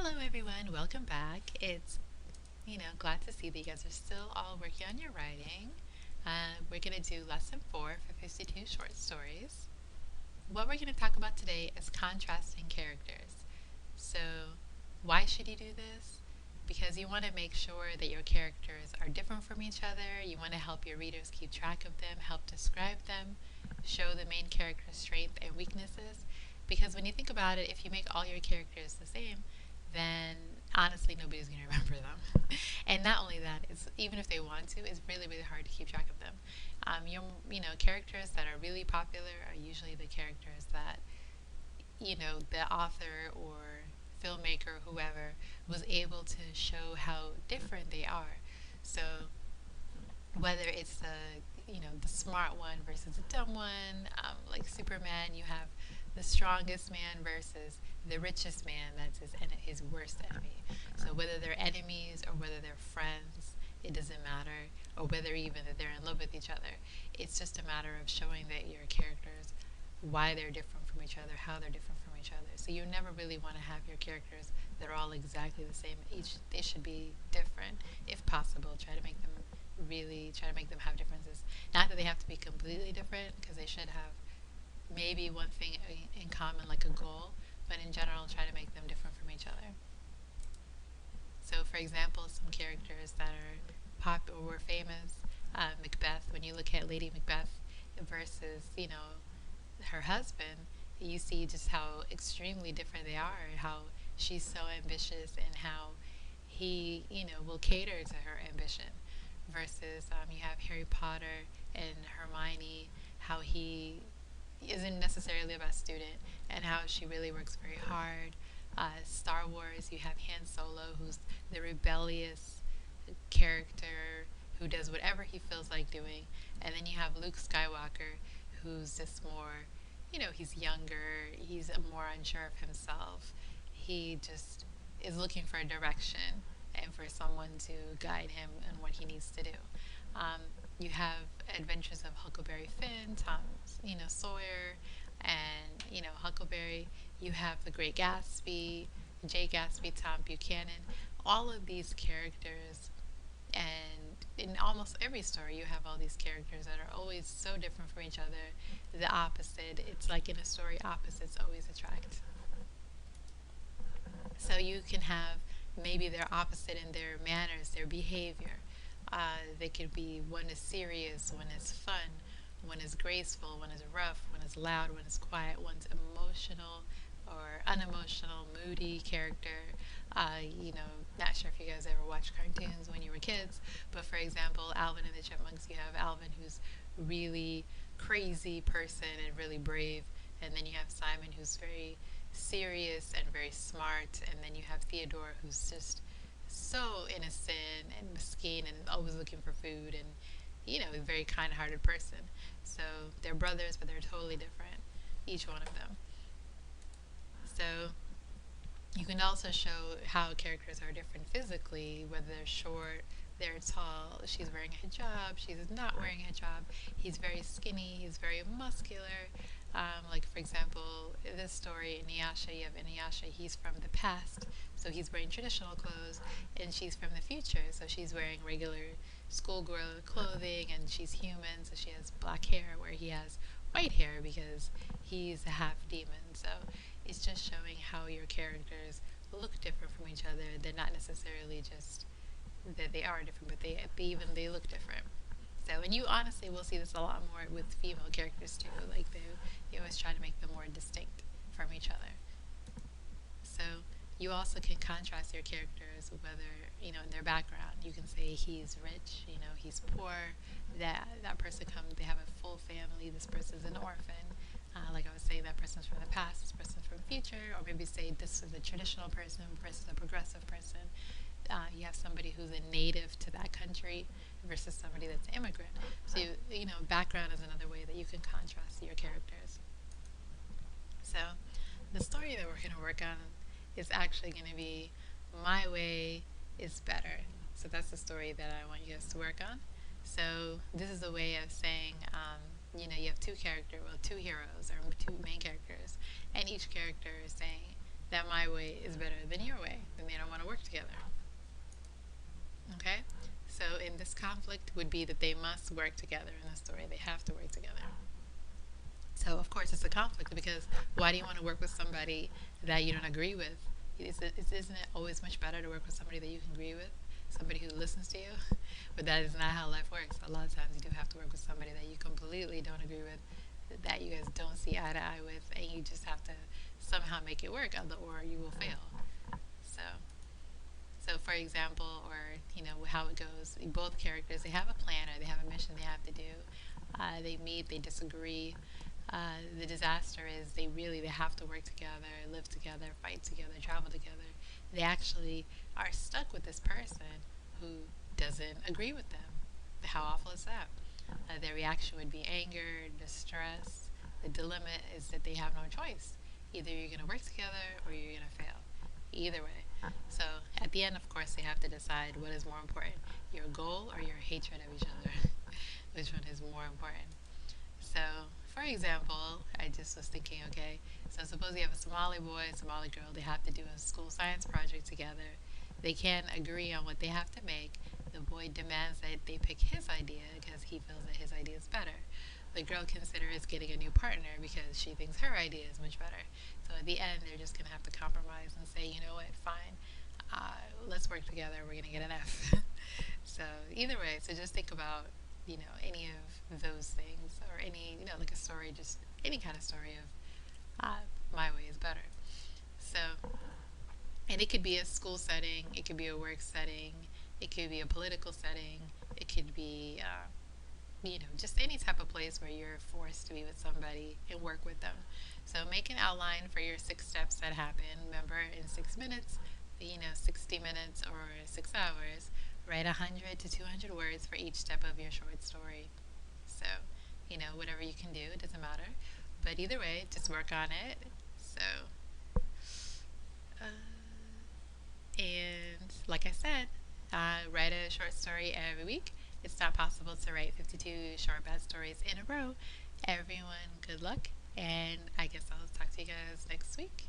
Hello, everyone. Welcome back. It's glad to see that you guys are still all working on your writing. We're going to do lesson 4 for 52 short stories. What we're going to talk about today is contrasting characters. So, why should you do this? Because you want to make sure that your characters are different from each other. You want to help your readers keep track of them, help describe them, show the main character's strengths and weaknesses. Because when you think about it, if you make all your characters the same, then honestly nobody's going to remember them. And not only that, it's even if they want to, it's really really hard to keep track of them. Characters that are really popular are usually the characters that the author or filmmaker, whoever, was able to show how different they are. So whether it's the smart one versus the dumb one, like Superman, you have the strongest man versus the richest man. That's his worst enemy. So whether they're enemies or whether they're friends, it doesn't matter, or whether even that they're in love with each other. It's just a matter of showing that your characters, why they're different from each other, how they're different from each other. So you never really want to have your characters that are all exactly the same. They should be different if possible. Try to make them have differences. Not that they have to be completely different, because they should have maybe one thing in common, like a goal, but in general, try to make them different from each other. So, for example, some characters that are popular or were famous, Macbeth. When you look at Lady Macbeth versus her husband, you see just how extremely different they are. How she's so ambitious and how he will cater to her ambition. Versus you have Harry Potter and Hermione, how he isn't necessarily the best student and how she really works very hard. Star Wars, you have Han Solo, who's the rebellious character who does whatever he feels like doing. And then you have Luke Skywalker, who's just more, he's younger, he's more unsure of himself. He just is looking for a direction and for someone to guide him in what he needs to do. You have Adventures of Huckleberry Finn, Tom, Sawyer, and Huckleberry. You have The Great Gatsby, Jay Gatsby, Tom Buchanan. All of these characters, and in almost every story, you have all these characters that are always so different from each other. The opposite. It's like in a story, opposites always attract. So you can have maybe they're opposite in their manners, their behavior. They could be one is serious, one is fun, one is graceful, one is rough, one is loud, one is quiet, one's emotional or unemotional, moody character. Not sure if you guys ever watched cartoons when you were kids, but for example, Alvin and the Chipmunks, you have Alvin who's really crazy person and really brave, and then you have Simon who's very serious and very smart, and then you have Theodore who's just so innocent and mesquite and always looking for food and a very kind-hearted person. So they're brothers, but they're totally different, each one of them. So you can also show how characters are different physically, whether they're short, they're tall, she's wearing a hijab, she's not wearing a hijab, he's very skinny, he's very muscular. Like, for example, in this story, Inuyasha, you have Inuyasha, he's from the past, so he's wearing traditional clothes, and she's from the future, so she's wearing regular schoolgirl clothing, and she's human, so she has black hair, where he has white hair because he's a half demon. So it's just showing how your characters look different from each other. They're not necessarily just that they are different, but they look different. So, and you honestly will see this a lot more with female characters too. Like they always try to make them more distinct from each other. So you also can contrast your characters, whether in their background. You can say he's rich, he's poor. That person they have a full family. This person's an orphan. Like I was saying, that person's from the past, this person's from the future, or maybe say this is a traditional person versus a progressive person. You have somebody who's a native to that country versus somebody that's an immigrant. So background is another way that you can contrast your characters. So the story that we're going to work on is actually going to be My Way is Better. So that's the story that I want you guys to work on. So this is a way of saying, you have two heroes or two main characters, and each character is saying, that my way is better than your way, then they don't want to work together. Okay? So in this conflict would be that they must work together in the story. They have to work together. So of course it's a conflict because why do you want to work with somebody that you don't agree with? Isn't it always much better to work with somebody that you can agree with? Somebody who listens to you? But that is not how life works. A lot of times you do have to work with somebody that you completely don't agree with, that you guys don't see eye to eye with, and you just have to somehow make it work, or you will fail. So, so for example, or how it goes, both characters they have a plan or they have a mission they have to do. They meet, they disagree. The disaster is they have to work together, live together, fight together, travel together. They actually are stuck with this person who doesn't agree with them. How awful is that? Their reaction would be anger, distress. The dilemma is that they have no choice. Either you're going to work together or you're going to fail. Either way. So at the end, of course, they have to decide what is more important, your goal or your hatred of each other. Which one is more important? So, for example, I just was thinking, okay, so suppose you have a Somali boy, and Somali girl, they have to do a school science project together. They can't agree on what they have to make. The boy demands that they pick his idea because he feels that his idea is better. The girl considers getting a new partner because she thinks her idea is much better. So at the end, they're just going to have to compromise and say, you know what, fine, let's work together, we're going to get an F. So either way, so just think about, any of those things or any, like a story, just any kind of story of my way is better. So, and it could be a school setting, it could be a work setting, it could be a political setting, it could be, just any type of place where you're forced to be with somebody and work with them. So make an outline for your 6 steps that happen. Remember, in 6 minutes, 60 minutes or 6 hours, write 100 to 200 words for each step of your short story. So, whatever you can do, it doesn't matter. But either way, just work on it. So, uh, and like I said, write a short story every week. It's not possible to write 52 short bad stories in a row. Everyone, good luck. And I guess I'll talk to you guys next week.